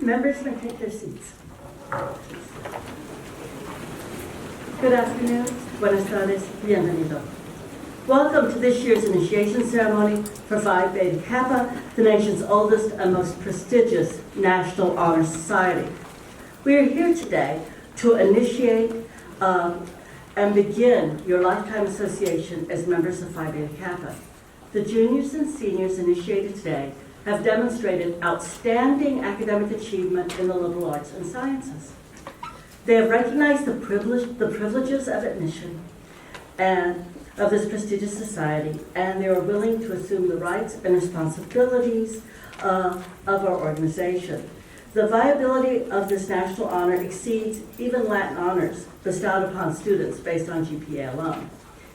Members may take their seats. Good afternoon. Buenas tardes. Bienvenido. Welcome to this year's initiation ceremony for Phi Beta Kappa, the nation's oldest and most prestigious national honor society. We are here today to initiate and begin your lifetime association as members of Phi Beta Kappa. The juniors and seniors initiated today have demonstrated outstanding academic achievement in the liberal arts and sciences. They have recognized the privileges of admission and of this prestigious society, and they are willing to assume the rights and responsibilities of our organization. The viability of this national honor exceeds even Latin honors bestowed upon students based on GPA alone.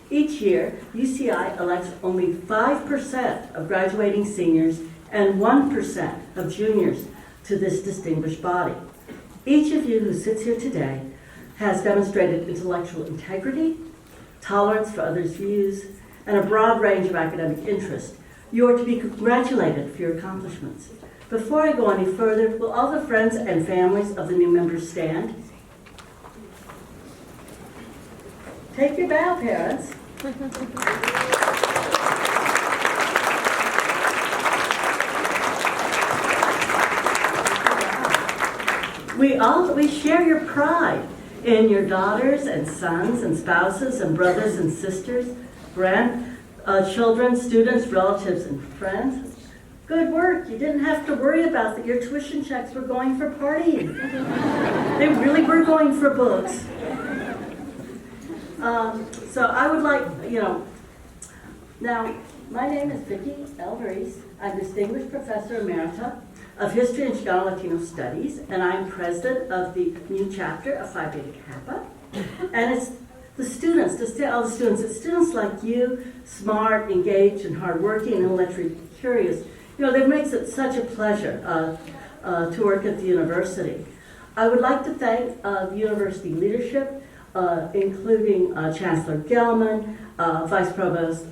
Each year, UCI elects only 5% of graduating seniors and 1% of juniors to this distinguished body. Each of you who sits here today has demonstrated intellectual integrity, tolerance for others' views, and a broad range of academic interest. You are to be congratulated for your accomplishments. Before I go any further, will all the friends and families of the new members stand? Take your bow, parents. We share your pride in your daughters and sons and spouses and brothers and sisters, grandchildren, students, relatives, and friends. Good work. You didn't have to worry about that your tuition checks were going for partying. They really were going for books. So I would like, now my name is Vicki L. Reese. I'm Distinguished Professor Emerita of History and Chicano Latino Studies, and I'm president of the new chapter of Phi Beta Kappa. And it's the students, it's students like you, smart, engaged, and hardworking, and intellectually curious. That makes it such a pleasure to work at the university. I would like to thank the university leadership, including Chancellor Gelman, Provost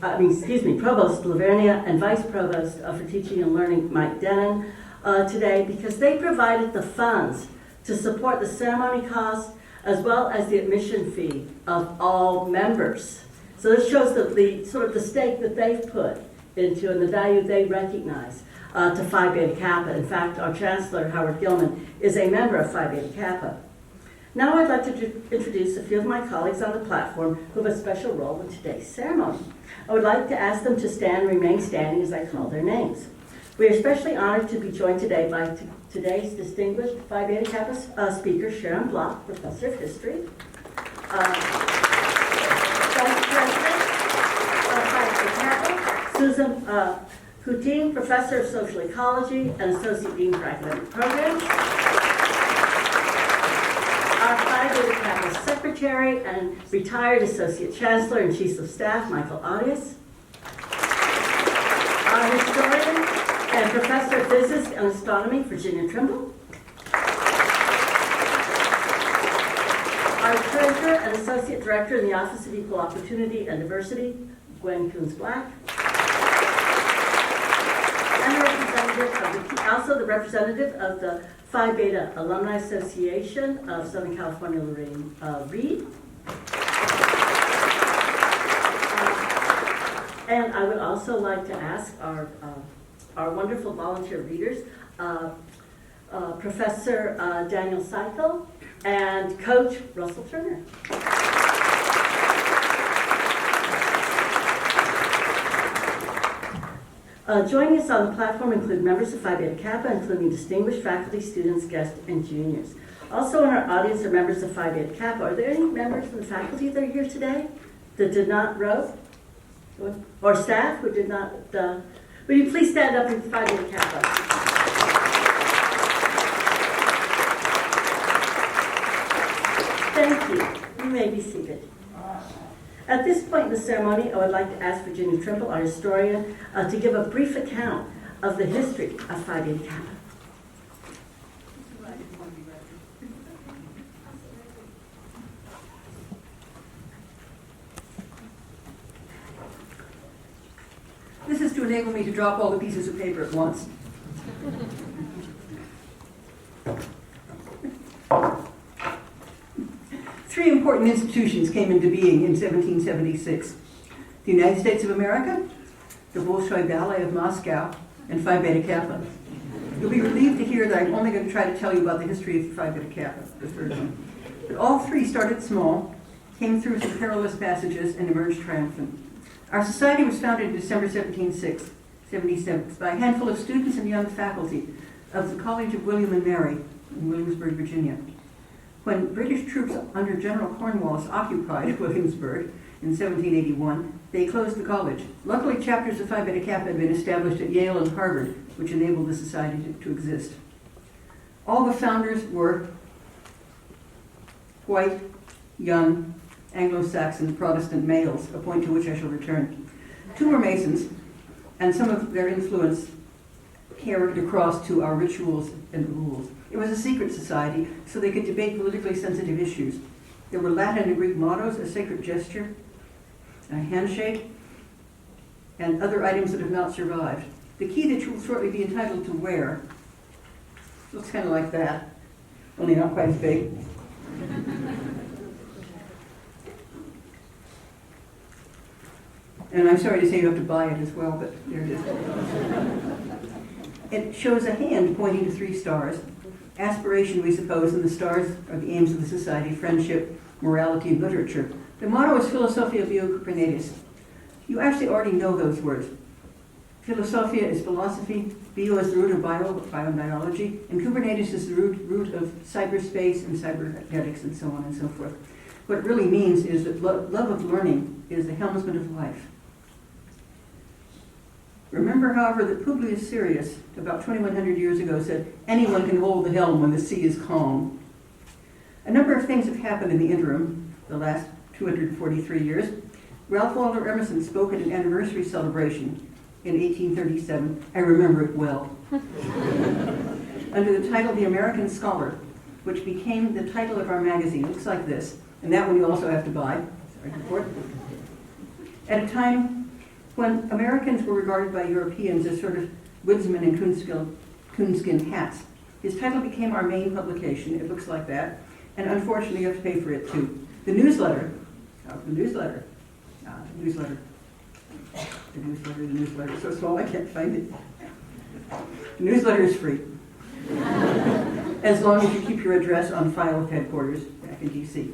Lavernia, and Vice Provost for Teaching and Learning, Mike Denon, today, because they provided the funds to support the ceremony costs as well as the admission fee of all members. So this shows the stake that they've put into and the value they recognize to Phi Beta Kappa. In fact, our Chancellor, Howard Gilman, is a member of Phi Beta Kappa. Now I'd like to introduce a few of my colleagues on the platform who have a special role in today's ceremony. I would like to ask them to stand and remain standing as I call their names. We are especially honored to be joined today by today's distinguished Phi Beta Kappa speaker, Sharon Block, Professor of History, Vice President of Phi Beta Kappa, Susan Poutine, Professor of Social Ecology and Associate Dean for Academic Programs, our Phi Beta Kappa Secretary and retired Associate Chancellor and Chief of Staff, Michael Audius, our historian and Professor of Physics and Astronomy, Virginia Trimble, our Treasurer and Associate Director in the Office of Equal Opportunity and Diversity, Gwen Coons-Black, and also the representative of the Phi Beta Alumni Association of Southern California, Lorraine Reed. And I would also like to ask our wonderful volunteer readers, Professor Daniel Seifel and Coach Russell Turner. Joining us on the platform include members of Phi Beta Kappa, including distinguished faculty, students, guests, and juniors. Also in our audience are members of Phi Beta Kappa. Are there any members of the faculty that are here today that did not row? Or staff who did not? Will you please stand up and Phi Beta Kappa? Thank you. You may be seated. At this point in the ceremony, I would like to ask Virginia Trimble, our historian, to give a brief account of the history of Phi Beta Kappa. This is to enable me to drop all the pieces of paper at once. Three important institutions came into being in 1776. The United States of America, the Bolshoi Ballet of Moscow, and Phi Beta Kappa. You'll be relieved to hear that I'm only going to try to tell you about the history of Phi Beta Kappa, the third one. But all three started small, came through some perilous passages, and emerged triumphant. Our society was founded in December 1776 by a handful of students and young faculty of the College of William and Mary in Williamsburg, Virginia. When British troops under General Cornwallis occupied Williamsburg in 1781, they closed the college. Luckily, chapters of Phi Beta Kappa had been established at Yale and Harvard, which enabled the society to exist. All the founders were white, young, Anglo-Saxon Protestant males, a point to which I shall return. Two were Masons, and some of their influence carried across to our rituals and rules. It was a secret society, so they could debate politically sensitive issues. There were Latin and Greek mottos, a sacred gesture, a handshake, and other items that have not survived. The key that you will shortly be entitled to wear looks kind of like that, only not quite as big. And I'm sorry to say you have to buy it as well, but there it is. It shows a hand pointing to three stars. Aspiration, we suppose, and the stars are the aims of the society: friendship, morality, and literature. The motto is Philosophia Bio Kubernetes. You actually already know those words. Philosophia is philosophy, bio is the root of biobiology, and Kubernetes is the root of cyberspace and cybernetics and so on and so forth. What it really means is that love of learning is the helmsman of life. Remember, however, that Publius Sirius, about 2,100 years ago, said, anyone can hold the helm when the sea is calm. A number of things have happened in the interim, the last 243 years. Ralph Waldo Emerson spoke at an anniversary celebration in 1837. I remember it well. Under the title The American Scholar, which became the title of our magazine. It looks like this. And that one you also have to buy. Sorry to report. At a time when Americans were regarded by Europeans as sort of woodsmen in coonskin hats, his title became our main publication. It looks like that. And unfortunately, you have to pay for it too. The newsletter. The newsletter. So small I can't find it. The newsletter is free. As long as you keep your address on file with headquarters back in DC.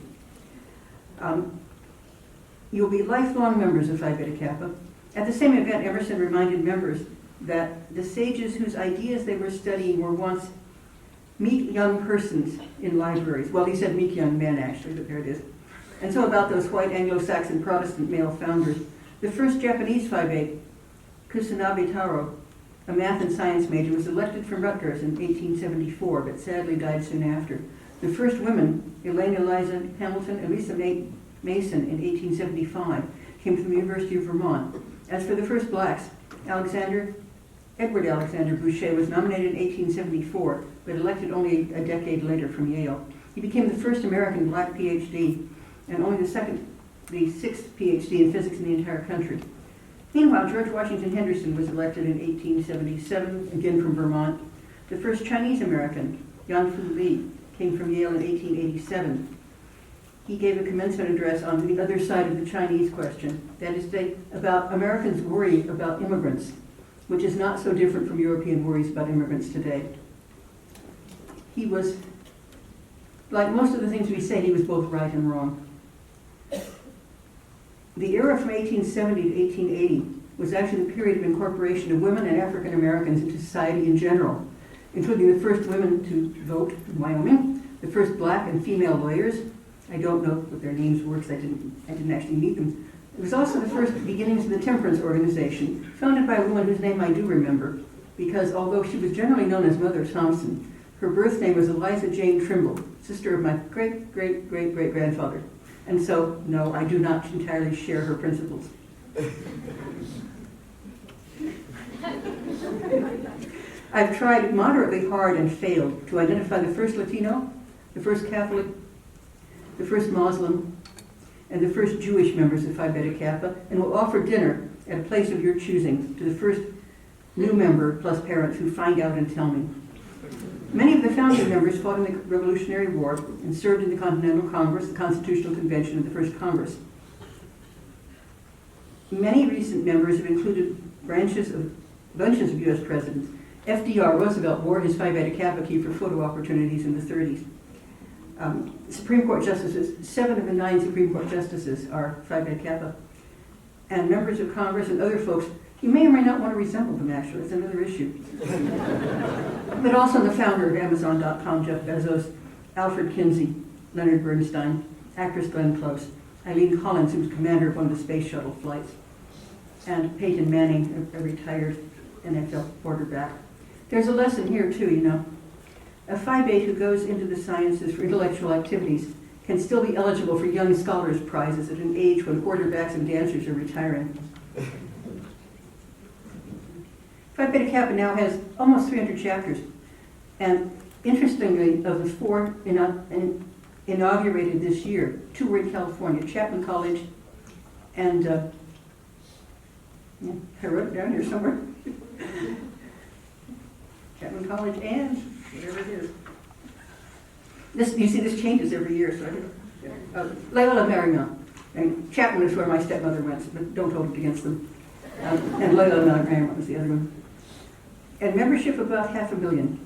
You'll be lifelong members of Phi Beta Kappa. At the same event, Emerson reminded members that the sages whose ideas they were studying were once meek young persons in libraries. Well, he said meek young men, actually, but there it is. And so about those white Anglo-Saxon Protestant male founders, the first Japanese Phi Beta, Kusunabe Taro, a math and science major, was elected from Rutgers in 1874, but sadly died soon after. The first women, Elaine Eliza Hamilton and Lisa Mason in 1875, came from the University of Vermont. As for the first blacks, Edward Alexander Boucher was nominated in 1874, but elected only a decade later from Yale. He became the first American black PhD, and only the sixth PhD in physics in the entire country. Meanwhile, George Washington Henderson was elected in 1877, again from Vermont. The first Chinese American, Yan-Fu Li, came from Yale in 1887. He gave a commencement address on the other side of the Chinese question, that is, about Americans' worry about immigrants, which is not so different from European worries about immigrants today. He was, like most of the things we say, he was both right and wrong. The era from 1870 to 1880 was actually the period of incorporation of women and African Americans into society in general, including the first women to vote in Wyoming, the first black and female lawyers. I don't know what their names were because I didn't actually meet them. It was also the first beginnings of the temperance organization, founded by a woman whose name I do remember, because although she was generally known as Mother Thompson, her birth name was Eliza Jane Trimble, sister of my great-great-great-great-grandfather. And so, no, I do not entirely share her principles. I've tried moderately hard and failed to identify the first Latino, the first Catholic, the first Muslim, and the first Jewish members of Phi Beta Kappa, and will offer dinner at a place of your choosing to the first new member plus parents who find out and tell me. Many of the founding members fought in the Revolutionary War and served in the Continental Congress, the Constitutional Convention, and the First Congress. Many recent members have included bunches of U.S. presidents. FDR Roosevelt wore his Phi Beta Kappa key for photo opportunities in the 30s. Supreme Court justices, 7 of the 9 Supreme Court justices are Phi Beta Kappa. And members of Congress and other folks, you may or may not want to resemble them, actually. It's another issue. But also the founder of Amazon.com, Jeff Bezos, Alfred Kinsey, Leonard Bernstein, actress Glenn Close, Eileen Collins, who was commander of one of the space shuttle flights, and Peyton Manning, a retired NFL quarterback. There's a lesson here, too, you know. A Phi Beta who goes into the sciences for intellectual activities can still be eligible for Young Scholars Prizes at an age when quarterbacks and dancers are retiring. Phi Beta Kappa now has almost 300 chapters. And interestingly, of the 4 inaugurated this year, 2 were in California, Chapman College and, I wrote it down here somewhere. Chapman College and whatever it is. You see, this changes every year. So Loyola Marymount. And Chapman is where my stepmother went, but don't hold it against them. And Loyola Marymount was the other one. And membership about 500,000.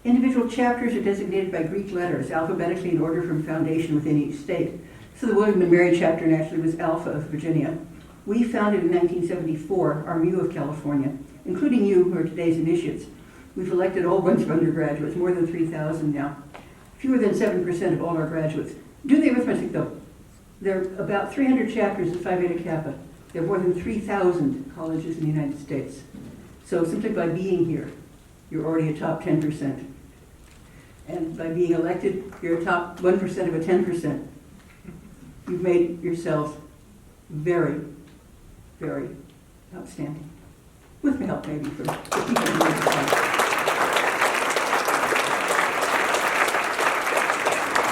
Individual chapters are designated by Greek letters, alphabetically in order from foundation within each state. So the William and Mary chapter naturally was Alpha of Virginia. We founded in 1974 our Mu of California, including you who are today's initiates. We've elected a whole bunch of undergraduates, more than 3,000 now. Fewer than 7% of all our graduates. Do the arithmetic though. There are about 300 chapters of Phi Beta Kappa. There are more than 3,000 colleges in the United States. So simply by being here, you're already a top 10%. And by being elected, you're a top 1% of a 10%. You've made yourselves very, very outstanding. With the help maybe from the people who made it.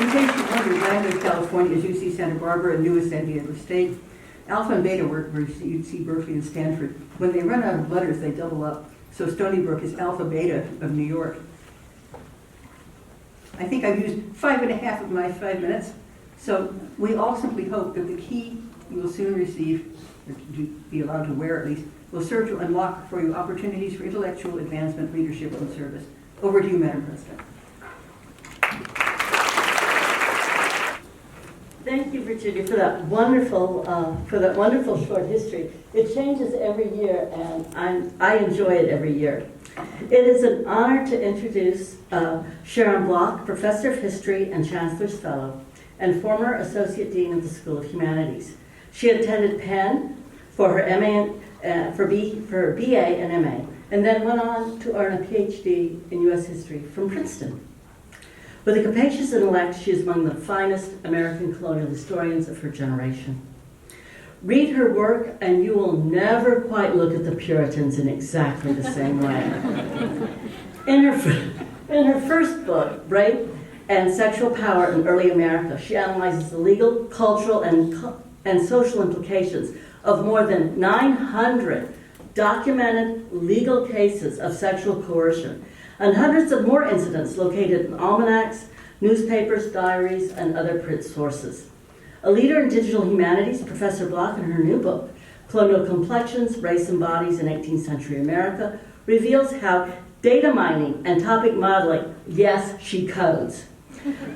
In case you wondered, Langley, California is UC Santa Barbara and newest San Diego State. Alpha and Beta were UC Berkeley and Stanford. When they run out of letters, they double up. So Stony Brook is Alpha Beta of New York. I think I've used 5.5 of my 5 minutes. So we all simply hope that the key you will soon receive, or to be allowed to wear at least, will serve to unlock for you opportunities for intellectual advancement, leadership, and service. Over to you, Madam President. Thank you, Virginia, for that wonderful short history. It changes every year, and I enjoy it every year. It is an honor to introduce Sharon Block, Professor of History and Chancellor's Fellow, and former Associate Dean of the School of Humanities. She attended Penn for her for BA and MA, and then went on to earn a PhD in U.S. history from Princeton. With a capacious intellect, she is among the finest American colonial historians of her generation. Read her work, and you will never quite look at the Puritans in exactly the same way. In her first book, Rape and Sexual Power in Early America, she analyzes the legal, cultural, and social implications of more than 900 documented legal cases of sexual coercion, and hundreds of more incidents located in almanacs, newspapers, diaries, and other print sources. A leader in digital humanities, Professor Block, in her new book, Colonial Complexions, Race and Bodies in 18th Century America, reveals how data mining and topic modeling, yes, she codes,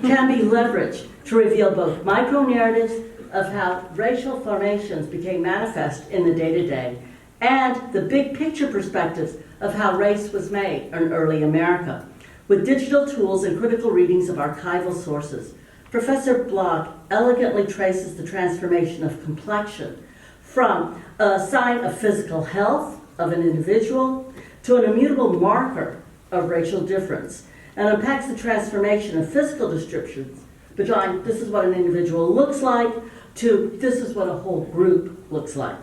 can be leveraged to reveal both micro-narratives of how racial formations became manifest in the day-to-day and the big picture perspectives of how race was made in early America. With digital tools and critical readings of archival sources, Professor Block elegantly traces the transformation of complexion from a sign of physical health of an individual to an immutable marker of racial difference, and unpacks the transformation of physical descriptions between this is what an individual looks like to this is what a whole group looks like.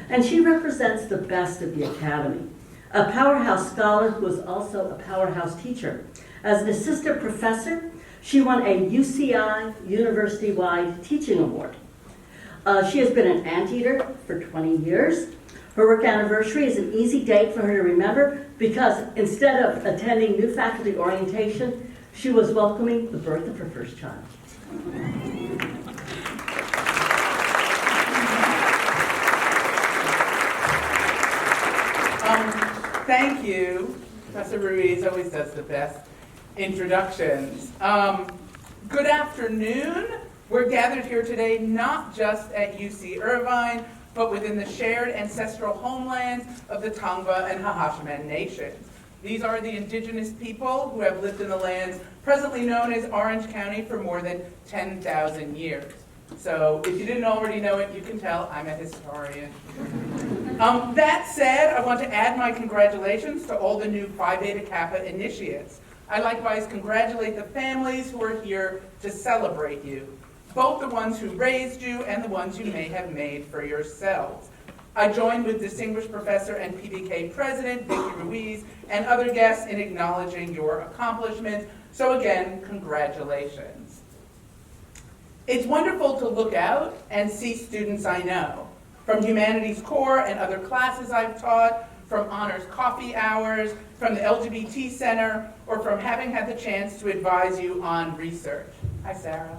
And she represents the best of the academy, a powerhouse scholar who is also a powerhouse teacher. As an assistant professor, she won a UCI university-wide teaching award. She has been an anteater for 20 years. Her work anniversary is an easy date for her to remember because instead of attending new faculty orientation, she was welcoming the birth of her first child. Thank you. Professor Ruiz always does the best introductions. Good afternoon. We're gathered here today not just at UC Irvine, but within the shared ancestral homelands of the Tongva and Hahashiman nations. These are the indigenous people who have lived in the lands presently known as Orange County for more than 10,000 years. So if you didn't already know it, you can tell I'm a historian. That said, I want to add my congratulations to all the new Phi Beta Kappa initiates. I likewise congratulate the families who are here to celebrate you, both the ones who raised you and the ones you may have made for yourselves. I join with distinguished professor and PBK president, Vicki Ruiz, and other guests in acknowledging your accomplishments. So again, congratulations. It's wonderful to look out and see students I know, from humanities core and other classes I've taught, from honors coffee hours, from the LGBT Center, or from having had the chance to advise you on research. Hi, Sarah.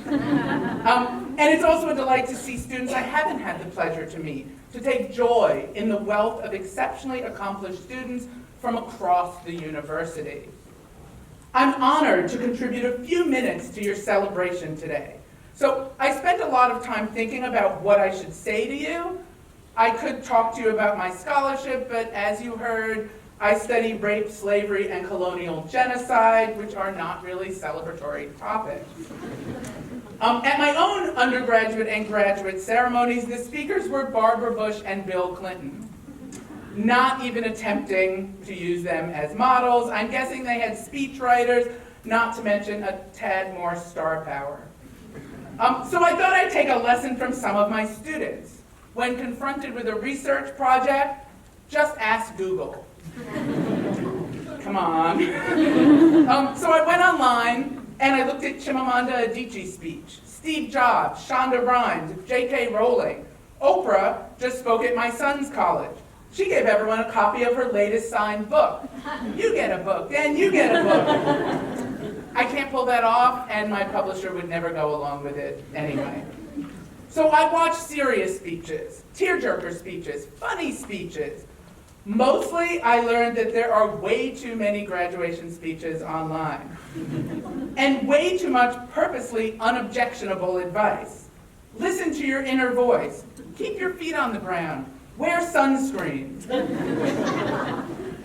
And it's also a delight to see students I haven't had the pleasure to meet, to take joy in the wealth of exceptionally accomplished students from across the university. I'm honored to contribute a few minutes to your celebration today. So I spent a lot of time thinking about what I should say to you. I could talk to you about my scholarship, but as you heard, I study rape, slavery, and colonial genocide, which are not really celebratory topics. At my own undergraduate and graduate ceremonies, the speakers were Barbara Bush and Bill Clinton, not even attempting to use them as models. I'm guessing they had speechwriters, not to mention a tad more star power. So I thought I'd take a lesson from some of my students. When confronted with a research project, just ask Google. Come on. So I went online and I looked at Chimamanda Adichie's speech, Steve Jobs, Shonda Rhimes, J.K. Rowling. Oprah just spoke at my son's college. She gave everyone a copy of her latest signed book. You get a book, and you get a book. I can't pull that off, and my publisher would never go along with it anyway. So I watched serious speeches, tearjerker speeches, funny speeches. Mostly, I learned that there are way too many graduation speeches online, and way too much purposely unobjectionable advice. Listen to your inner voice. Keep your feet on the ground. Wear sunscreen.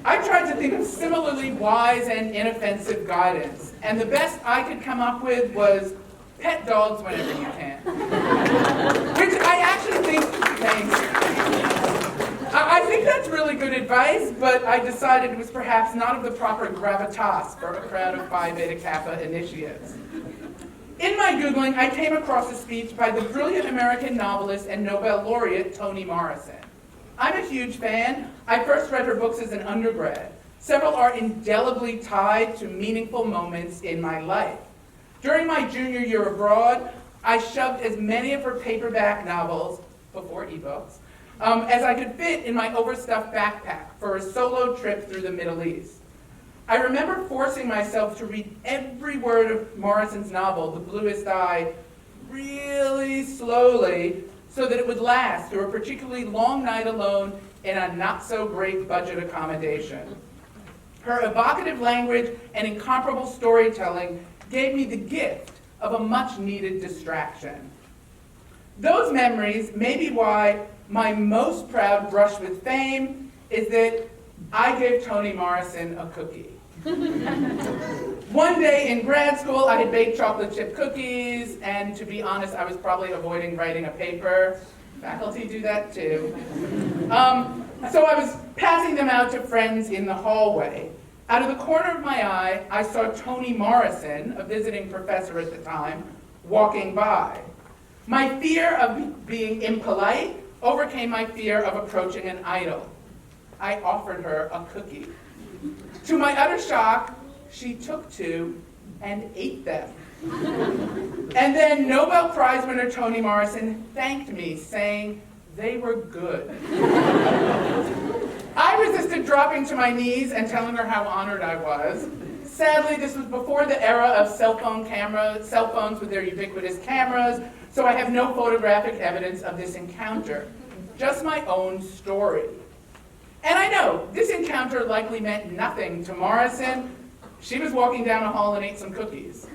I tried to think of similarly wise and inoffensive guidance, and the best I could come up with was pet dogs whenever you can. Which I actually think, thanks. I think that's really good advice, but I decided it was perhaps not of the proper gravitas for a crowd of Phi Beta Kappa initiates. In my Googling, I came across a speech by the brilliant American novelist and Nobel laureate Toni Morrison. I'm a huge fan. I first read her books as an undergrad. Several are indelibly tied to meaningful moments in my life. During my junior year abroad, I shoved as many of her paperback novels, before ebooks, as I could fit in my overstuffed backpack for a solo trip through the Middle East. I remember forcing myself to read every word of Morrison's novel, The Bluest Eye, really slowly, so that it would last through a particularly long night alone in a not-so-great budget accommodation. Her evocative language and incomparable storytelling gave me the gift of a much-needed distraction. Those memories may be why my most proud brush with fame is that I gave Toni Morrison a cookie. One day in grad school, I had baked chocolate chip cookies, and to be honest, I was probably avoiding writing a paper. Faculty do that too. So I was passing them out to friends in the hallway. Out of the corner of my eye, I saw Toni Morrison, a visiting professor at the time, walking by. My fear of being impolite overcame my fear of approaching an idol. I offered her a cookie. To my utter shock, she took two and ate them. And then Nobel Prize winner Toni Morrison thanked me, saying they were good. I resisted dropping to my knees and telling her how honored I was. Sadly, this was before the era of cell phones with their ubiquitous cameras, so I have no photographic evidence of this encounter, just my own story. And I know this encounter likely meant nothing to Morrison. She was walking down a hall and ate some cookies.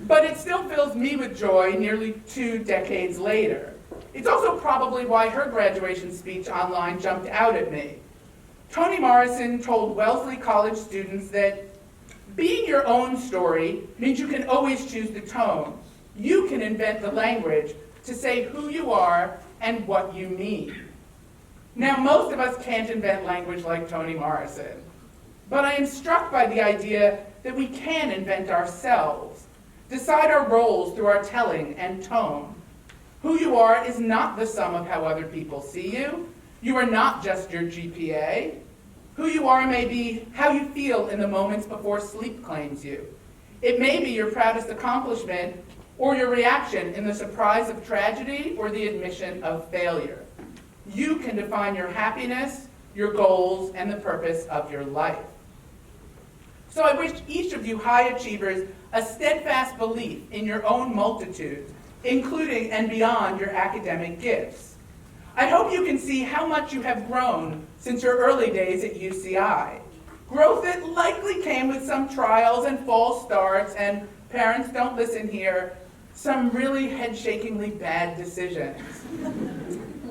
But it still fills me with joy nearly 2 decades later. It's also probably why her graduation speech online jumped out at me. Toni Morrison told Wellesley College students that being your own story means you can always choose the tone. You can invent the language to say who you are and what you mean. Now, most of us can't invent language like Toni Morrison, but I am struck by the idea that we can invent ourselves, decide our roles through our telling and tone. Who you are is not the sum of how other people see you. You are not just your GPA. Who you are may be how you feel in the moments before sleep claims you. It may be your proudest accomplishment or your reaction in the surprise of tragedy or the admission of failure. You can define your happiness, your goals, and the purpose of your life. So I wish each of you high achievers a steadfast belief in your own multitude, including and beyond your academic gifts. I hope you can see how much you have grown since your early days at UCI. Growth that likely came with some trials and false starts, and parents, don't listen here, some really head-shakingly bad decisions.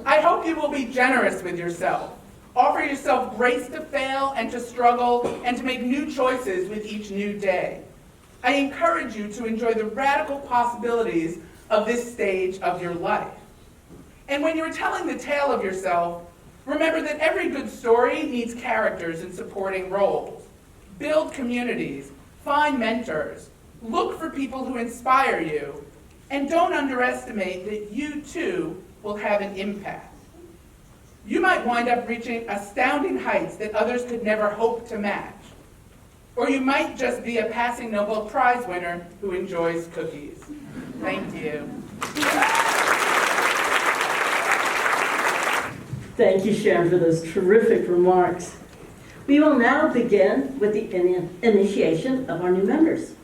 I hope you will be generous with yourself. Offer yourself grace to fail and to struggle and to make new choices with each new day. I encourage you to enjoy the radical possibilities of this stage of your life. And when you're telling the tale of yourself, remember that every good story needs characters and supporting roles. Build communities, find mentors, look for people who inspire you, and don't underestimate that you too will have an impact. You might wind up reaching astounding heights that others could never hope to match. Or you might just be a passing Nobel Prize winner who enjoys cookies. Thank you. Thank you, Sharon, for those terrific remarks. We will now begin with the initiation of our new members.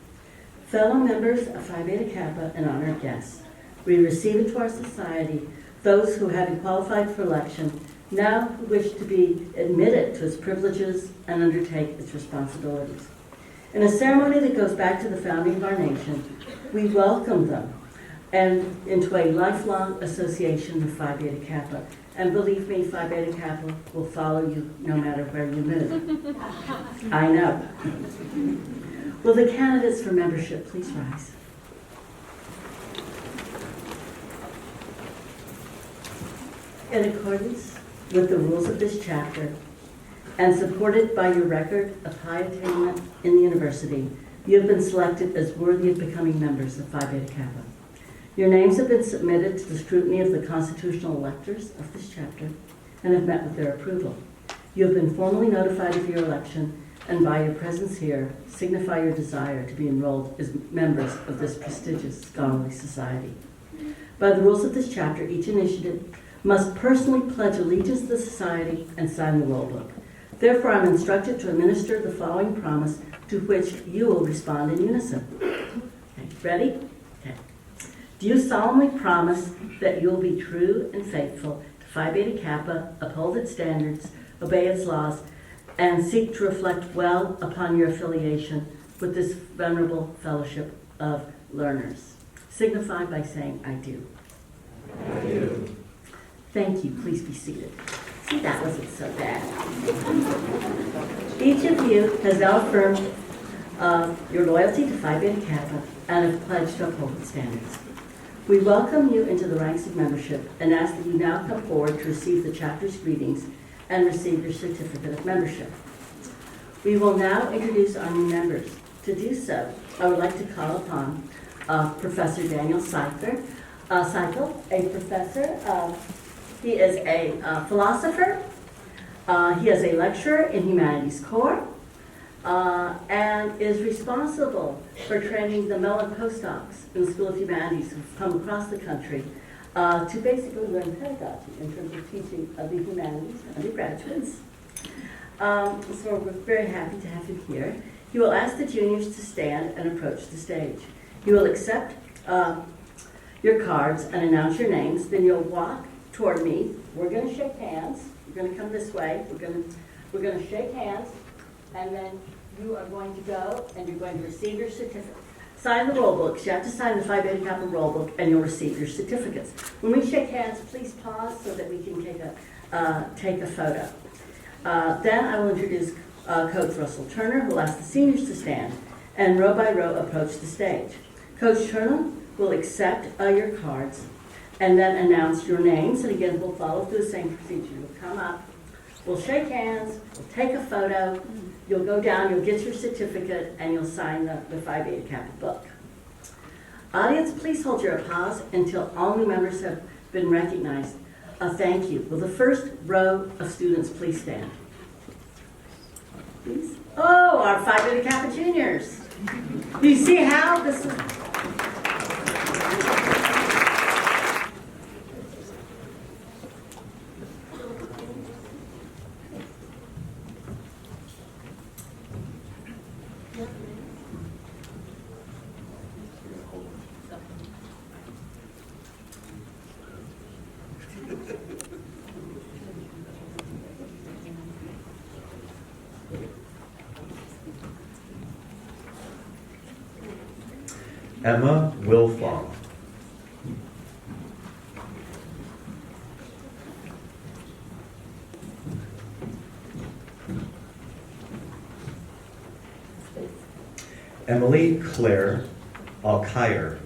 Fellow members of Phi Beta Kappa and honored guests, we receive into our society those who, having qualified for election, now wish to be admitted to its privileges and undertake its responsibilities. In a ceremony that goes back to the founding of our nation, we welcome them and into a lifelong association with Phi Beta Kappa. And believe me, Phi Beta Kappa will follow you no matter where you move. I know. Will the candidates for membership please rise? In accordance with the rules of this chapter, and supported by your record of high attainment in the university, you have been selected as worthy of becoming members of Phi Beta Kappa. Your names have been submitted to the scrutiny of the constitutional electors of this chapter and have met with their approval. You have been formally notified of your election, and by your presence here, signify your desire to be enrolled as members of this prestigious scholarly society. By the rules of this chapter, each initiative must personally pledge allegiance to the society and sign the roll book. Therefore, I'm instructed to administer the following promise to which you will respond in unison. Okay, ready? Okay. Do you solemnly promise that you will be true and faithful to Phi Beta Kappa, uphold its standards, obey its laws, and seek to reflect well upon your affiliation with this venerable fellowship of learners? Signify by saying, I do. I do. Thank you. Please be seated. See, that wasn't so bad. Each of you has now affirmed your loyalty to Phi Beta Kappa and have pledged to uphold its standards. We welcome you into the ranks of membership and ask that you now come forward to receive the chapter's greetings and receive your certificate of membership. We will now introduce our new members. To do so, I would like to call upon Professor Daniel Seikel, a professor. He is a philosopher. He is a lecturer in Humanities Core, and is responsible for training the Mellon postdocs in the School of Humanities who've come across the country to basically learn pedagogy in terms of teaching of the humanities undergraduates. So we're very happy to have him here. He will ask the juniors to stand and approach the stage. He will accept your cards and announce your names. Then you'll walk toward me. We're going to shake hands. You're going to come this way. We're going to shake hands, and then you are going to go and you're going to receive your certificate. Sign the roll books. You have to sign the Phi Beta Kappa roll book, and you'll receive your certificates. When we shake hands, please pause so that we can take a photo. Then I will introduce Coach Russell Turner, who will ask the seniors to stand and row by row approach the stage. Coach Turner will accept your cards and then announce your names. And again, we'll follow through the same procedure. You'll come up, we'll shake hands, we'll take a photo, you'll go down, you'll get your certificate, and you'll sign the Phi Beta Kappa book. Audience, please hold your applause until all new members have been recognized. Thank you. Will the first row of students please stand? Please. Oh, our Phi Beta Kappa juniors. Do you see how this is? Emma Wilfong. Emily Claire Alkire.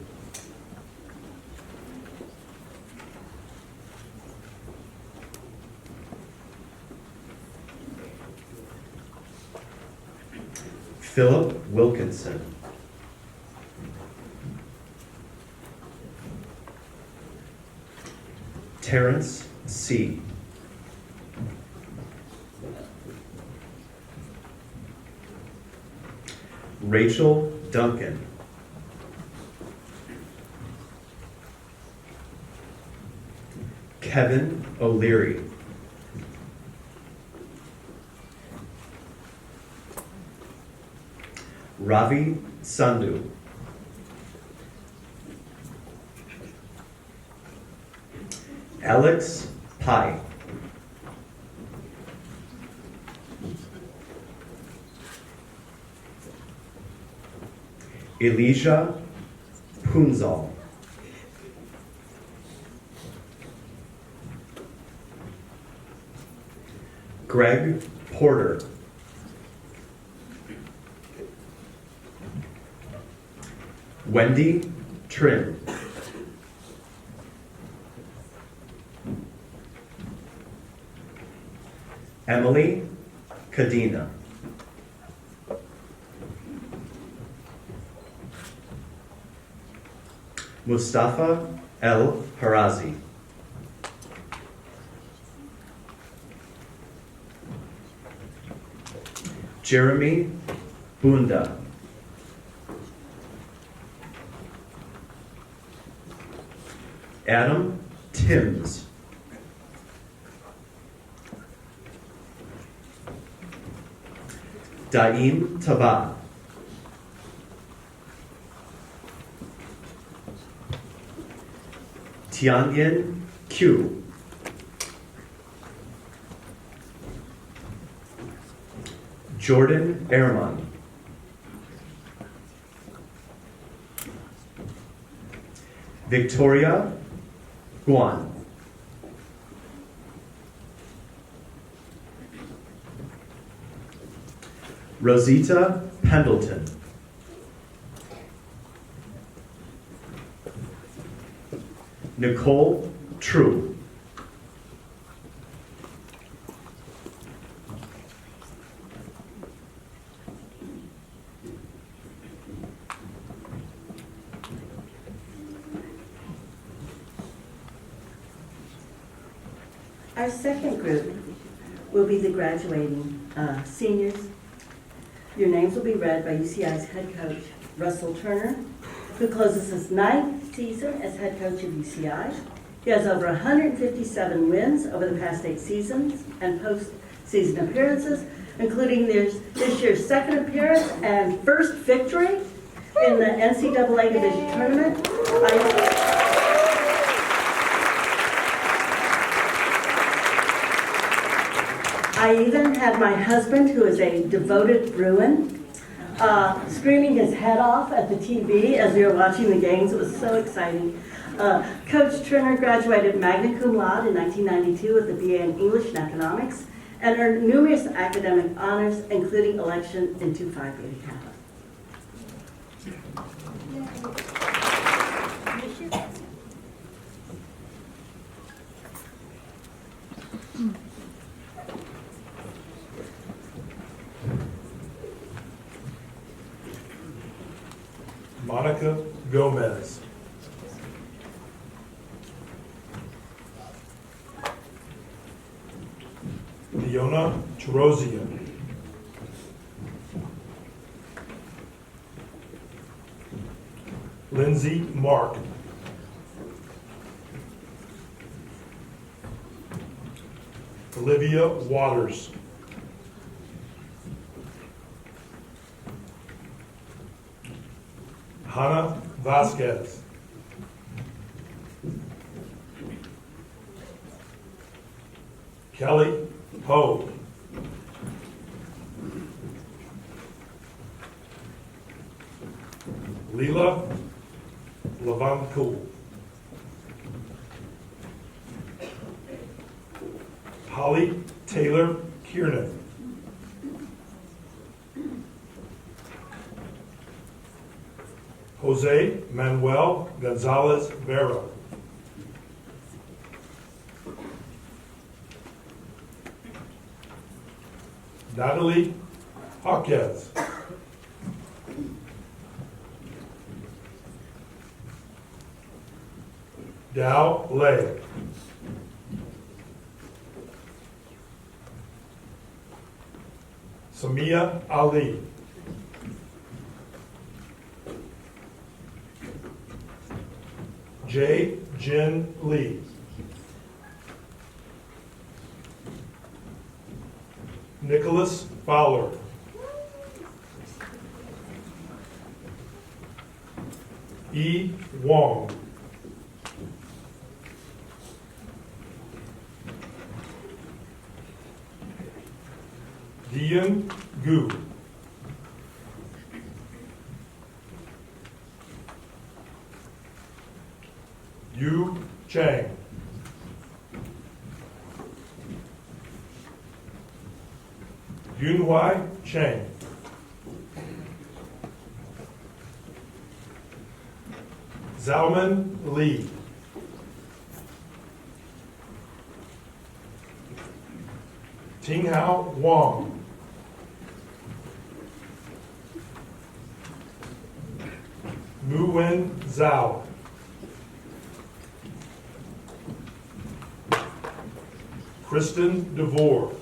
Philip Wilkinson. Terrence C. Rachel Duncan. Kevin O'Leary. Ravi Sandhu. Alex Pai. Elijah Punzal. Greg Porter. Wendy Trim. Emily Kadena. Mustafa El Harazi. Jeremy Bunda. Adam Timms. Daim Taba. Tianyin Q. Jordan Ehrman. Victoria Guan. Rosita Pendleton. Nicole True. Our second group will be the graduating seniors. Your names will be read by UCI's head coach, Russell Turner, who closes his 9th season as head coach of UCI. He has over 157 wins over the past 8 seasons and postseason appearances, including this year's second appearance and first victory in the NCAA Division Tournament. I even had my husband, who is a devoted Bruin, screaming his head off at the TV as we were watching the games. It was so exciting. Coach Turner graduated magna cum laude in 1992 with a BA in English and Economics and earned numerous academic honors, including election into Phi Beta Kappa. Monica Gomez. Leona Terosian. Lindsay Mark. Olivia Waters. Hannah Vasquez. Kelly Poe. Leela Levancool. Holly Taylor Kiernan. Jose Manuel Gonzalez Vera. Natalie Jaquez. Dao Lay. Samia Ali. J. Jin Lee. Nicholas Fowler. E. Wong. Dian Gu. Yu Chang. Yunhai Chang. Zalman Lee. Tinghao Wang. Muwen Zhao. Kristen DeVore.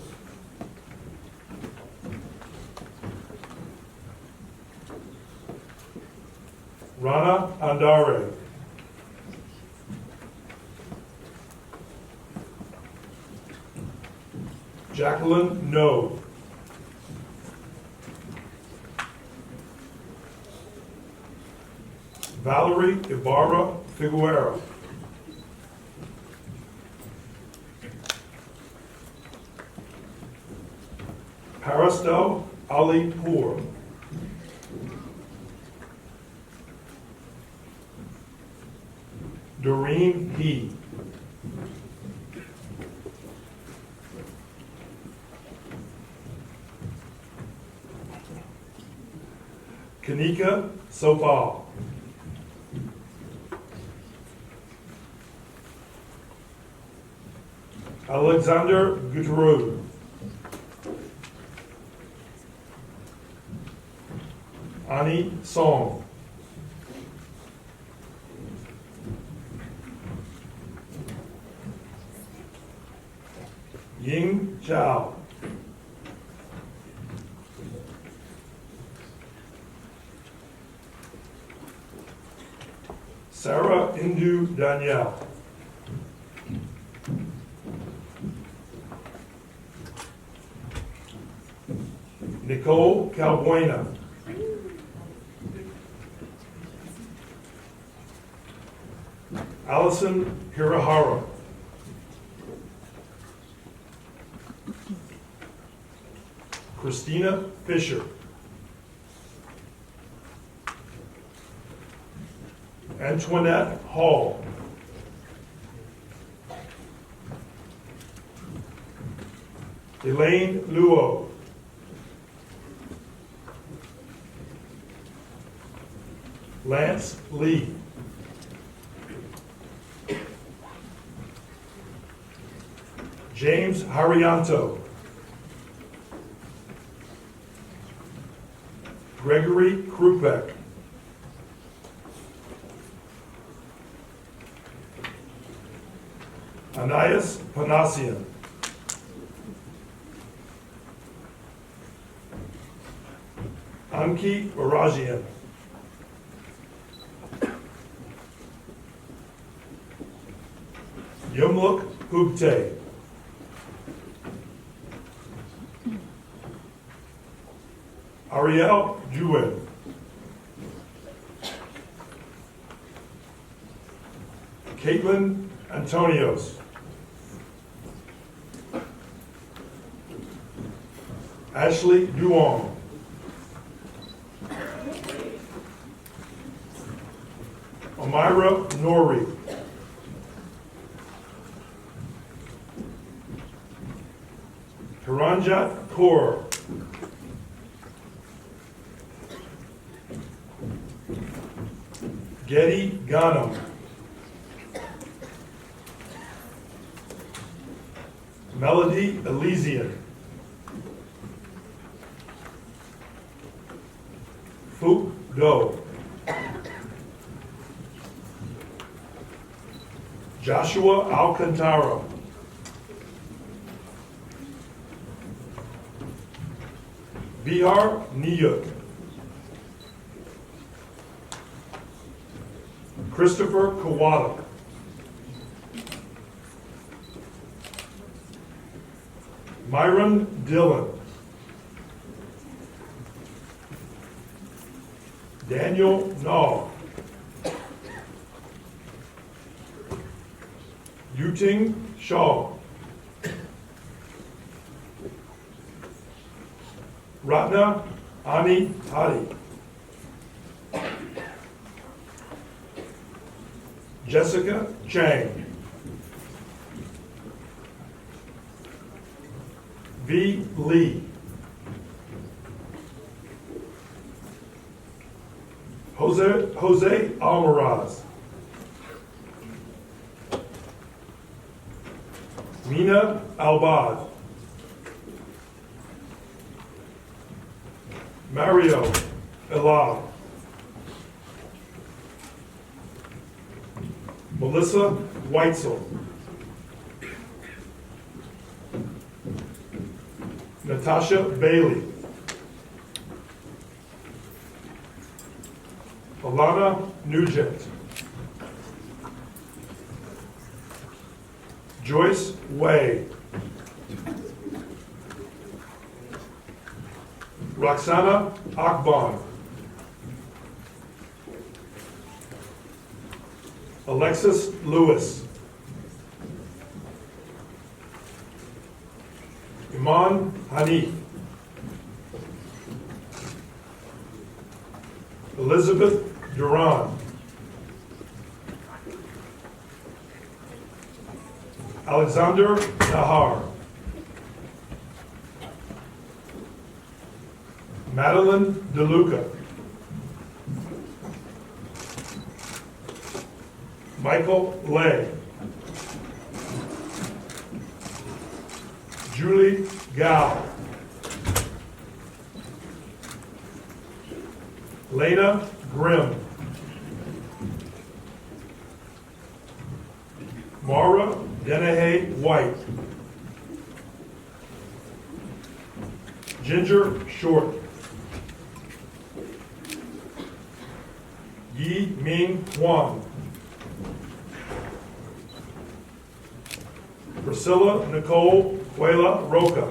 Rana Andare. Jacqueline No. Valerie Ibarra Figueroa. Parastel Ali Poor. Doreen He. Kanika Sopal. Alexander Gutierrez. Ani Song. Ying Zhao. Sarah Indu Danielle. Nicole Calbuena. Allison Hirahara. Christina Fisher. Antoinette Hall. Elaine Luo. Lance Lee. James Harianto. Gregory Krupek. Anais Panasian. Anki Barajian. Yumluk Hubte. Ariel Juin. Caitlin Antonios. Ashley Duong. Amira Nori. Karanjat Kaur. Getty Ghanem. Melody Elysian. Fook Do. Joshua Alcantara. Bihar Niyuk. Christopher Kawada. Myron Dillon. Daniel Nall. Yuting Shaw. Ratna Ani Tadi. Jessica Chang. V. Lee. Jose Almaraz. Mina Albad. Mario Elal. Melissa Weitzel. Natasha Bailey. Alana Nugent. Joyce Way. Roxana Akban. Alexis Lewis. Iman Hanif. Elizabeth Duran. Alexander Nahar. Madeline DeLuca. Michael Lay. Julie Gao. Lena Grimm. Mara Dennehy White. Ginger Short. Yi Ming Huang. Priscilla Nicole Huela Roca.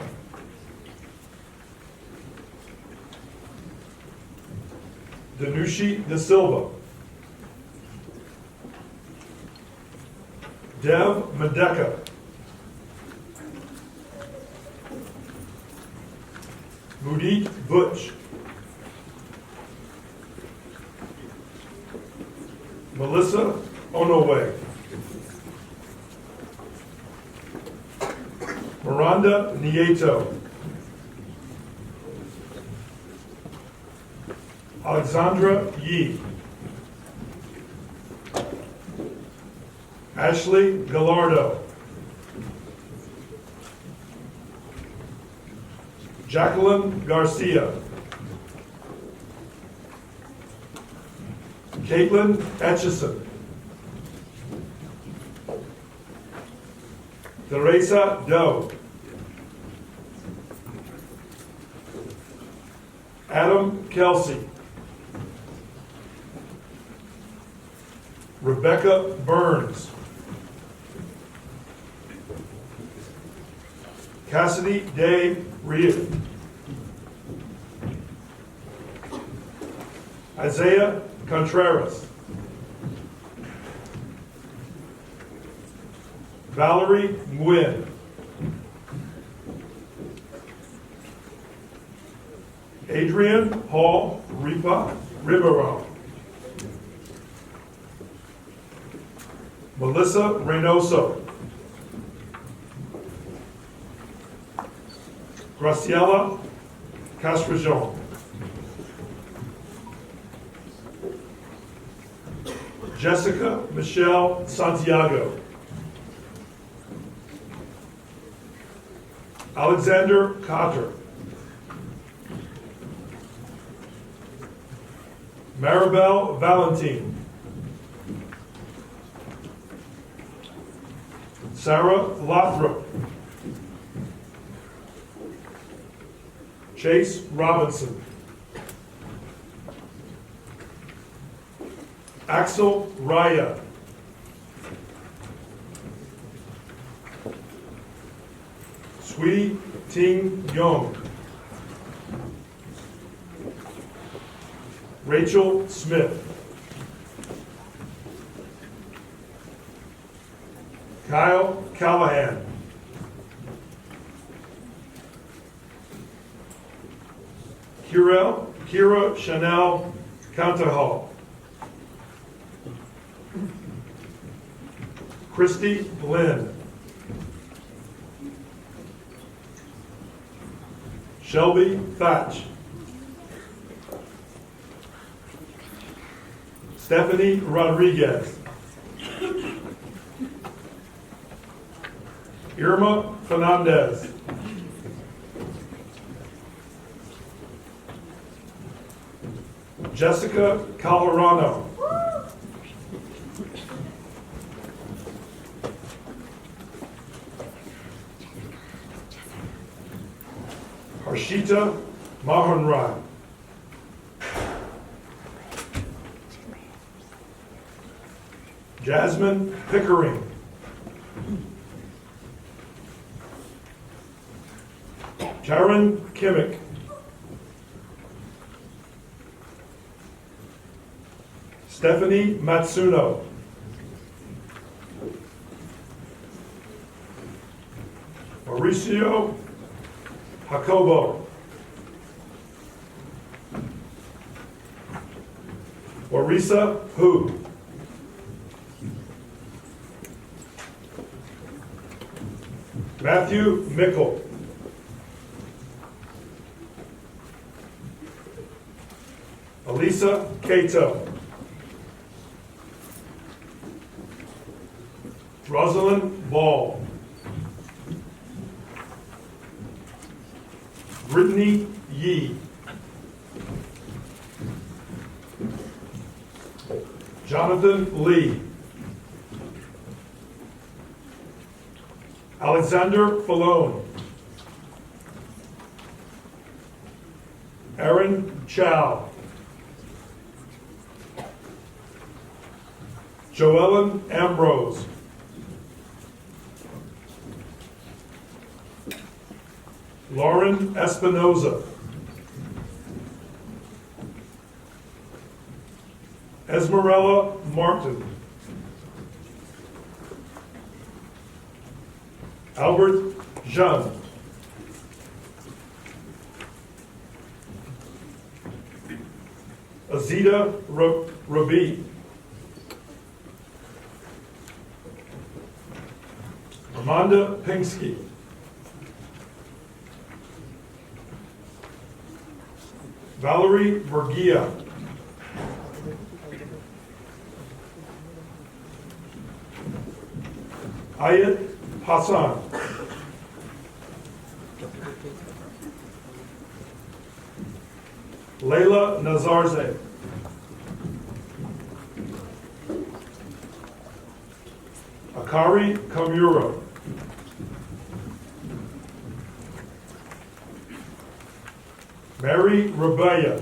Danushi De Silva. Dev Medeka. Mudit Butch. Melissa Onoway. Miranda Nieto. Alexandra Yee. Ashley Gallardo. Jacqueline Garcia. Caitlin Etchison. Teresa Doe. Adam Kelsey. Rebecca Burns. Cassidy Day Reed. Isaiah Contreras. Valerie Nguyen. Adrian Paul Ripa Rivero. Melissa Reynoso. Graciela Castrillon. Jessica Michelle Santiago. Alexander Cotter. Maribel Valentine. Sarah Lothrop. Chase Robinson. Axel Raya. Sweetie Ting Young. Rachel Smith. Kyle Callahan. Kira Chanel Cantahall. Christy Lynn. Shelby Thatch. Stephanie Rodriguez. Irma Fernandez. Jessica Colorado. Harshita Mahanrai. Jasmine Pickering. Sharon Kimmick. Stephanie Matsuno. Mauricio Jacobo. Marisa Hu. Matthew Mickle. Elisa Cato. Rosalind Ball. Brittany Yee. Jonathan Lee. Alexander Falone. Aaron Chow. Joellen Ambrose. Lauren Espinoza. Esmerella Martin. Albert Jean. Azita Rabi. Amanda Pinsky. Valerie Murguia. Ayat Hassan. Layla Nazarze. Akari Kamura. Mary Rabaya.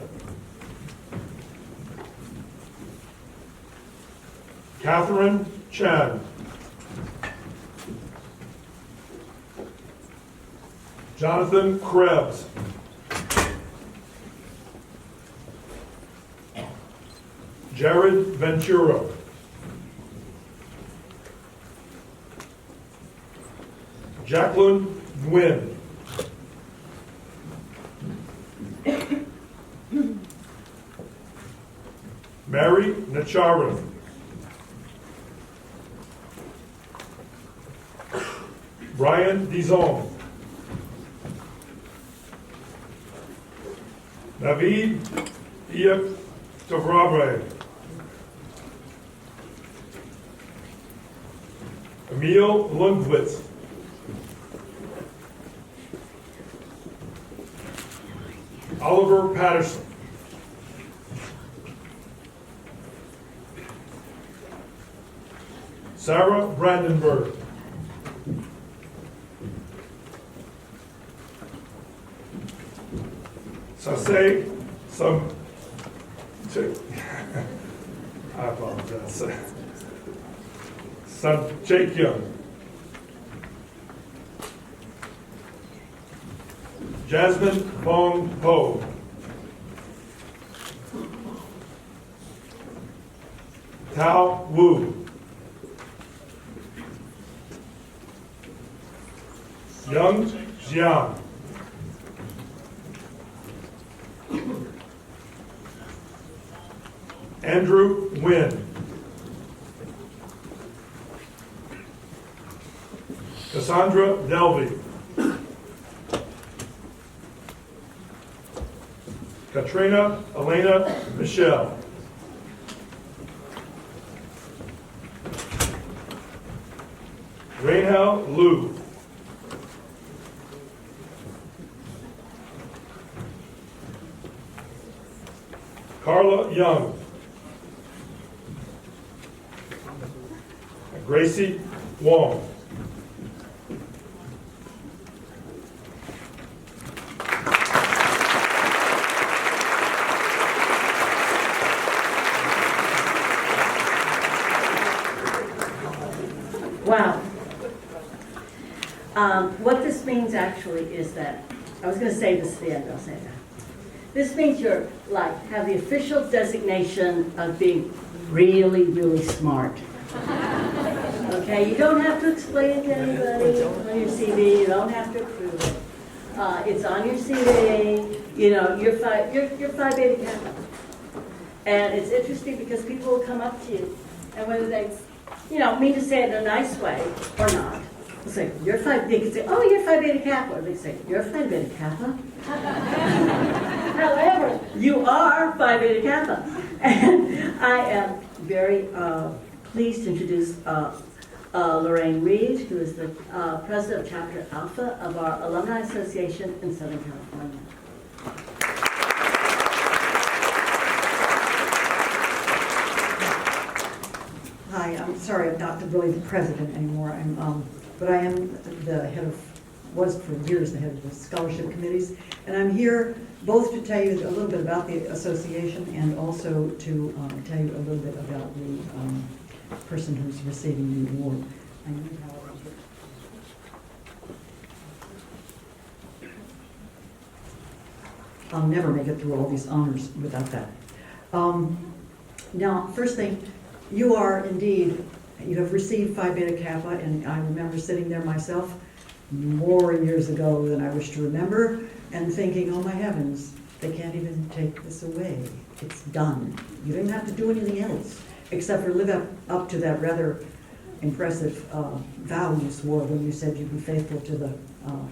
Catherine Chan. Jonathan Krebs. Jared Ventura. Jacqueline Nguyen. Mary Nacharan. Brian Dizon. David Iep Tobrabre. Emil Lundquist. Oliver Patterson. Sarah Brandenburg. Sase I apologize. Sanchekyun. Jasmine Bong Ho. Tao Wu. Young Jiang. Andrew Nguyen. Cassandra Delvey. Katrina Elena Michelle. Rahel Liu. Carla Young. Gracie Wong. Wow. What this means actually is that, I was going to say this at the end, I'll say that. This means you're have the official designation of being really, really smart. Okay, you don't have to explain it to anybody on your CV, you don't have to approve it. It's on your CV, you know, you're Phi Beta Kappa. And it's interesting because people will come up to you, and whether they, mean to say it in a nice way or not, they'll say, they can say, oh, you're Phi Beta Kappa. Or they say, you're Phi Beta Kappa? However, you are Phi Beta Kappa. And I am very pleased to introduce Lorraine Reed, who is the president of Chapter Alpha of our Alumni Association in Southern California. Hi, I'm sorry I'm not really the president anymore, but I am the head of, was for years the head of the scholarship committees, and I'm here both to tell you a little bit about the association and also to tell you a little bit about the person who's receiving the award. I'll never make it through all these honors without that. Now, first thing, you are indeed, you have received Phi Beta Kappa, and I remember sitting there myself more years ago than I wish to remember, and thinking, oh my heavens, they can't even take this away. It's done. You didn't have to do anything else, except for live up to that rather impressive vow you swore when you said you'd be faithful to the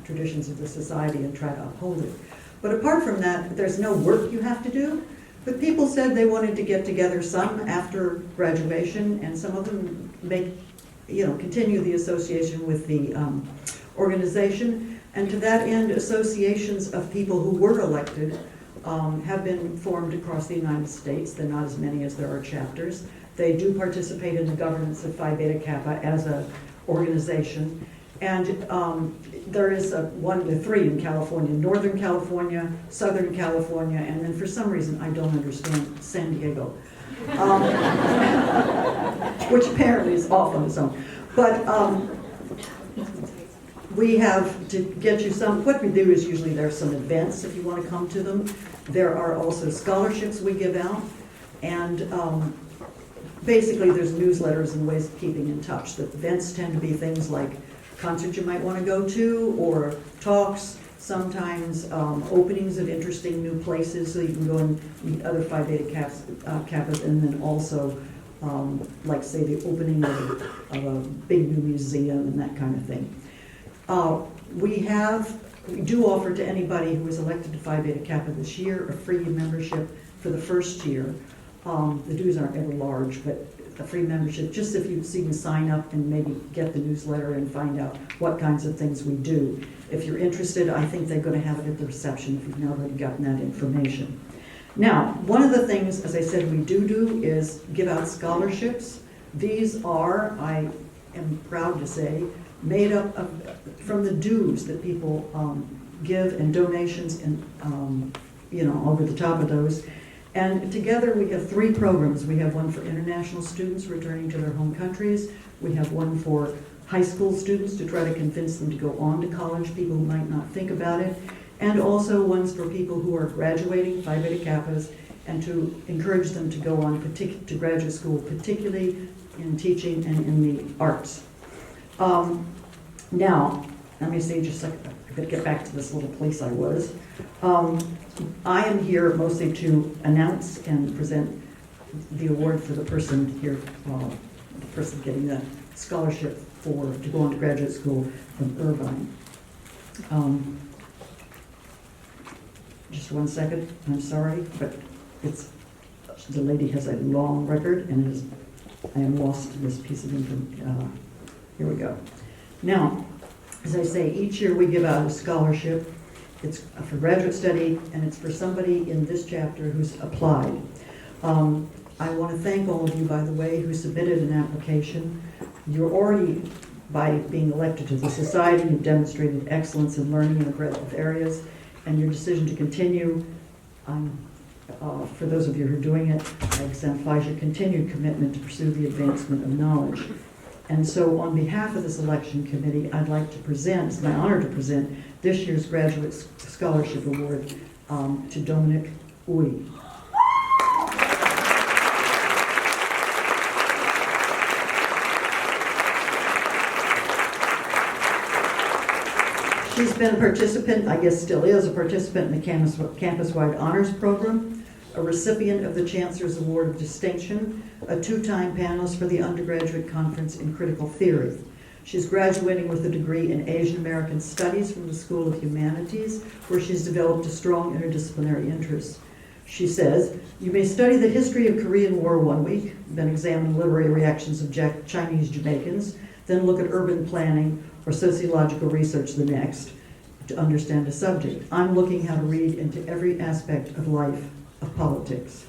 traditions of the society and try to uphold it. But apart from that, there's no work you have to do. But people said they wanted to get together, some after graduation, and some of them continue the association with the organization. And to that end, associations of people who were elected have been formed across the United States. They're not as many as there are chapters. They do participate in the governance of Phi Beta Kappa as an organization. And there is three in California: Northern California, Southern California, and then for some reason I don't understand, San Diego, which apparently is off on its own. But we have to get you some. What we do is usually there's some events if you want to come to them. There are also scholarships we give out, and basically there's newsletters and ways of keeping in touch. The events tend to be things like concerts you might want to go to, or talks, sometimes openings of interesting new places, so you can go and meet other Phi Beta Kappas, and then also, like say, the opening of a big new museum and that kind of thing. We do offer to anybody who is elected to Phi Beta Kappa this year a free membership for the first year. The dues aren't ever large, but a free membership, just if you see me sign up and maybe get the newsletter and find out what kinds of things we do. If you're interested, I think they're going to have it at the reception if you've not already gotten that information. Now, one of the things, as I said, we do is give out scholarships. These are, I am proud to say, made up from the dues that people give and donations and over the top of those. And together we have three programs. We have one for international students returning to their home countries. We have one for high school students to try to convince them to go on to college, people who might not think about it. And also ones for people who are graduating, Phi Beta Kappas, and to encourage them to go on to graduate school, particularly in teaching and in the arts. Now, let me see just a second. I better get back to this little place I was. I am here mostly to announce and present the award for the person here, the person getting the scholarship to go on to graduate school from Irvine. Just one second, I'm sorry, but the lady has a long record, and I am lost to this piece of information. Here we go. Now, as I say, each year we give out a scholarship. It's for graduate study, and it's for somebody in this chapter who's applied. I want to thank all of you, by the way, who submitted an application. You're already, by being elected to the society, you've demonstrated excellence in learning in a breadth of areas, and your decision to continue, for those of you who are doing it, exemplifies your continued commitment to pursue the advancement of knowledge. And so on behalf of the selection committee, I'd like to present, it's my honor to present, this year's Graduate Scholarship Award to Dominic Uy. She's been a participant, I guess still is, a participant in the campus-wide honors program, a recipient of the Chancellor's Award of Distinction, a two-time panelist for the Undergraduate Conference in Critical Theory. She's graduating with a degree in Asian American Studies from the School of Humanities, where she's developed a strong interdisciplinary interest. She says, "You may study the history of Korean War one week, then examine literary reactions of Chinese Jamaicans, then look at urban planning or sociological research the next to understand a subject. I'm looking how to read into every aspect of life, of politics."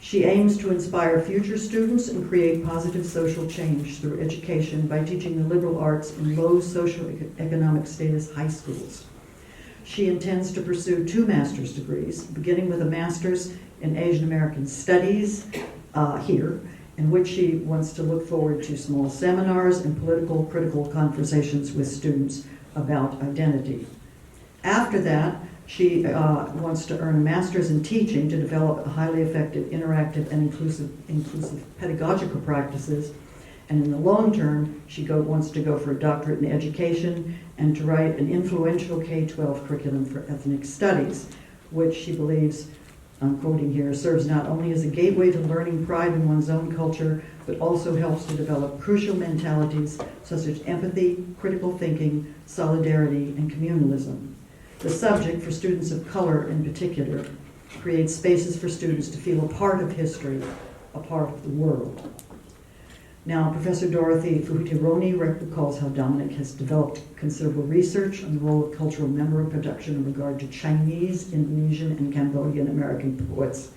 She aims to inspire future students and create positive social change through education by teaching the liberal arts in low socioeconomic status high schools. She intends to pursue 2 master's degrees, beginning with a master's in Asian American Studies here, in which she wants to look forward to small seminars and political critical conversations with students about identity. After that, She wants to earn a master's in teaching to develop highly effective, interactive, and inclusive pedagogical practices. And in the long term, she wants to go for a doctorate in education and to write an influential K-12 curriculum for ethnic studies, which she believes, I'm quoting here, serves not only as a gateway to learning pride in one's own culture, but also helps to develop crucial mentalities such as empathy, critical thinking, solidarity, and communalism. The subject, for students of color in particular, creates spaces for students to feel a part of history, a part of the world. Now, Professor Dorothy Fuhitironi recalls how Dominic has developed considerable research on the role of cultural memory production in regard to Chinese, Indonesian, and Cambodian American poets.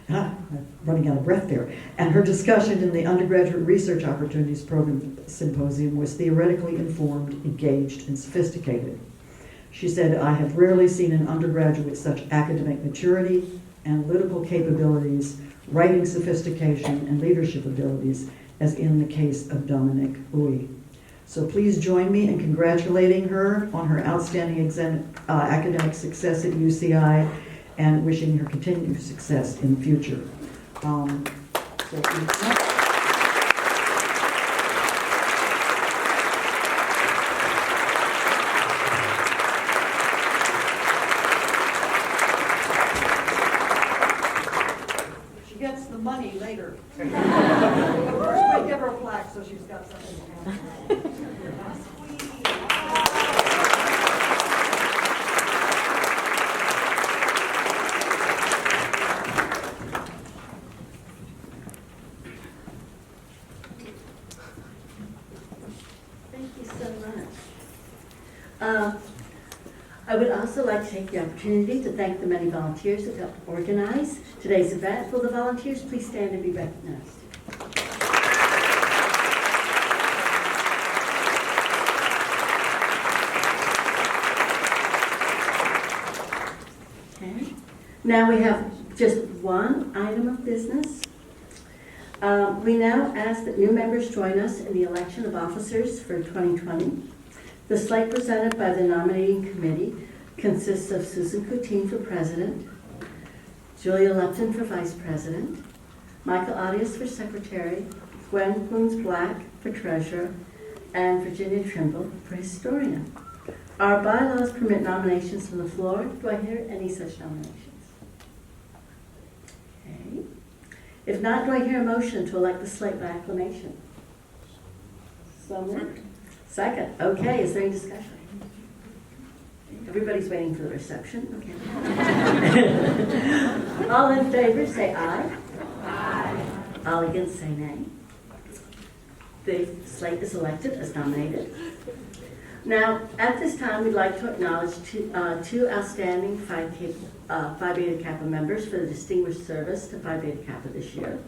I'm running out of breath there. And her discussion in the Undergraduate Research Opportunities Program Symposium was theoretically informed, engaged, and sophisticated. She said, "I have rarely seen an undergraduate with such academic maturity, analytical capabilities, writing sophistication, and leadership abilities as in the case of Dominic Uy." So please join me in congratulating her on her outstanding academic success at UCI and wishing her continued success in the future. She gets the money later. First, we give her a plaque so she's got something to have. Thank you so much. I would also like to take the opportunity to thank the many volunteers who helped organize today's event. Will the volunteers please stand and be recognized? Okay. Now we have just one item of business. We now ask that new members join us in the election of officers for 2020. The slate presented by the nominating committee consists of Susan Coutinho for president, Julia Lupton for vice president, Michael Arias for secretary, Gwen Coons-Black for treasurer, and Virginia Trimble for historian. Our bylaws permit nominations from the floor. Do I hear any such nominations? Okay. If not, do I hear a motion to elect the slate by acclamation? So moved. Second. Okay, is there any discussion? Everybody's waiting for the reception. Okay. All in favor, say aye. Aye. All against, say nay. The slate is elected as nominated. Now, at this time, we'd like to acknowledge two outstanding Phi Beta Kappa members for the distinguished service to Phi Beta Kappa this year.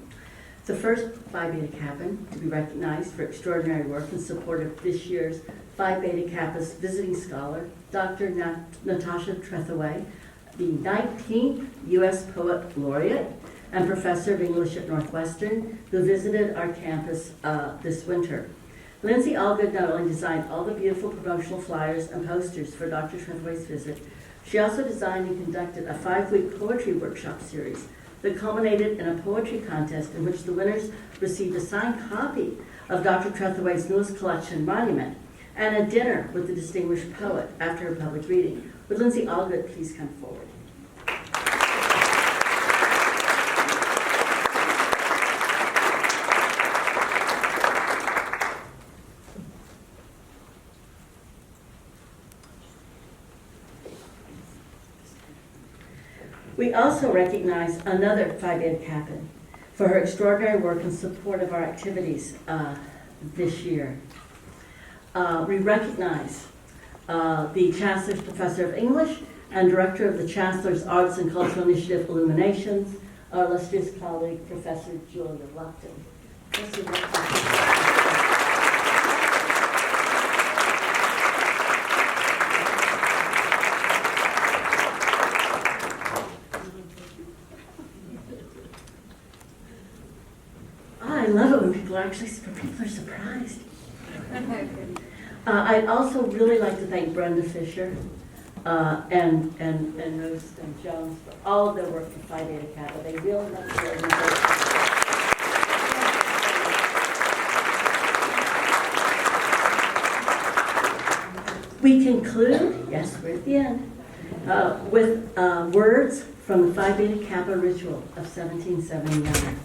The first Phi Beta Kappa to be recognized for extraordinary work in support of this year's Phi Beta Kappa's visiting scholar, Dr. Natasha Trethewey, the 19th U.S. Poet Laureate and Professor of English at Northwestern, who visited our campus this winter. Lindsay Allgood not only designed all the beautiful promotional flyers and posters for Dr. Trethewey's visit, she also designed and conducted a 5-week poetry workshop series that culminated in a poetry contest in which the winners received a signed copy of Dr. Trethewey's newest collection, Monument, and a dinner with the distinguished poet after her public reading. Would Lindsay Allgood please come forward? We also recognize another Phi Beta Kappa for her extraordinary work in support of our activities this year. We recognize the Chancellor's Professor of English and Director of the Chancellor's Arts and Cultural Initiative Illuminations, our illustrious colleague, Professor Julia Lupton. I love it when people are surprised. I'd also really like to thank Brenda Fisher and Moose and Jones for all of their work for Phi Beta Kappa. They really helped the organization. We conclude, yes, we're at the end, with words from the Phi Beta Kappa ritual of 1779.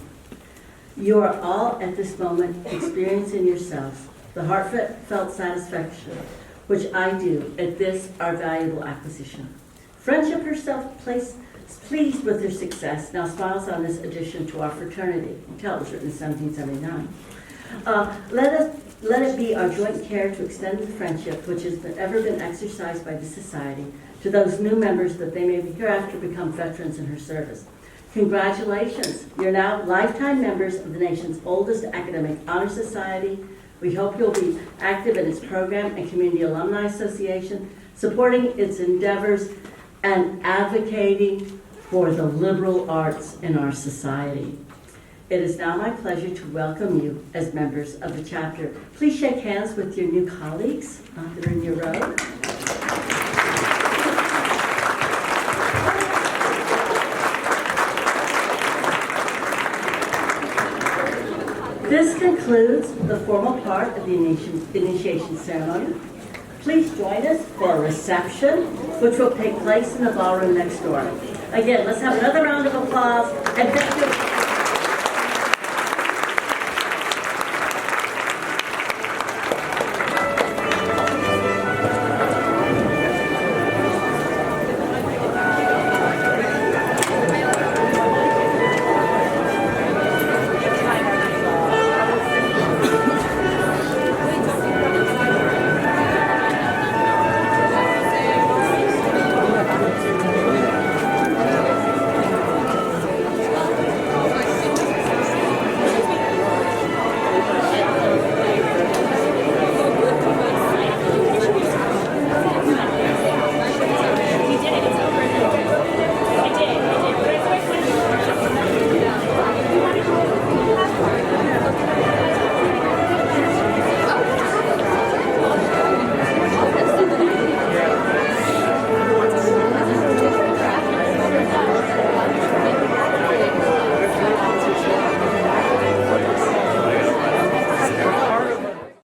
You are all at this moment experiencing yourselves the heartfelt satisfaction which I do at this our valuable acquisition. Friendship herself pleased with her success, now smiles on this addition to our fraternity. Until it was written in 1779. Let it be our joint care to extend the friendship which has ever been exercised by the Society to those new members that they may hereafter become veterans in her service. Congratulations, you're now lifetime members of the nation's oldest academic honor society. We hope you'll be active in its program and community alumni association, supporting its endeavors and advocating for the liberal arts in our society. It is now my pleasure to welcome you as members of the chapter. Please shake hands with your new colleagues that are in your row. This concludes the formal part of the initiation ceremony. Please join us for a reception, which will take place in the ballroom next door. Again, let's have another round of applause and thank you.